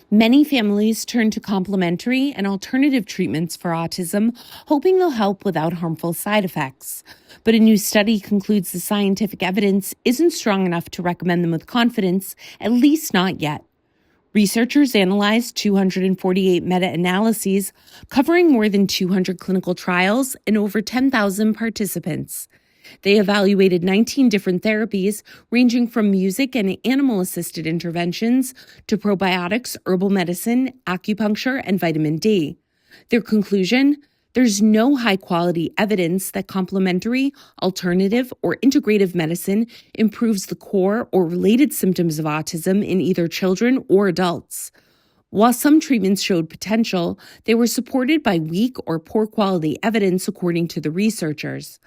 Many families turn to complementary and alternative treatments for autism, hoping they'll help without harmful side effects. But a new study concludes the scientific evidence isn't strong enough to recommend them with confidence, at least not yet. Researchers analyzed 248 meta-analyses covering more than 200 clinical trials and over 10,000 participants. They evaluated 19 different therapies, ranging from music and animal-assisted interventions to probiotics, herbal medicine, acupuncture, and vitamin D. Their conclusion? There's no high-quality evidence that complementary, alternative, or integrative medicine improves the core or related symptoms of autism in either children or adults. While some treatments showed potential, they were supported by weak or poor quality evidence, according to the researchers.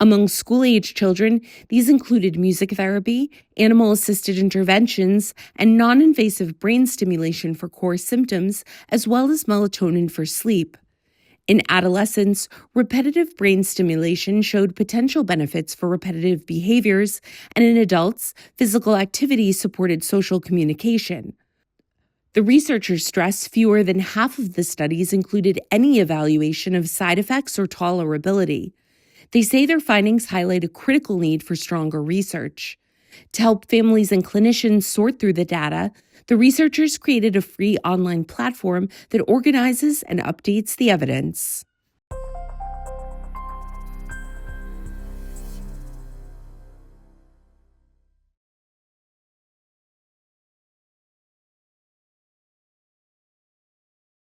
Among school-age children, these included music therapy, animal-assisted interventions, and non-invasive brain stimulation for core symptoms, as well as melatonin for sleep. In adolescents, repetitive brain stimulation showed potential benefits for repetitive behaviors, and in adults, physical activity supported social communication. The researchers stress fewer than half of the studies included any evaluation of side effects or tolerability. They say their findings highlight a critical need for stronger research. To help families and clinicians sort through the data, the researchers created a free online platform that organizes and updates the evidence.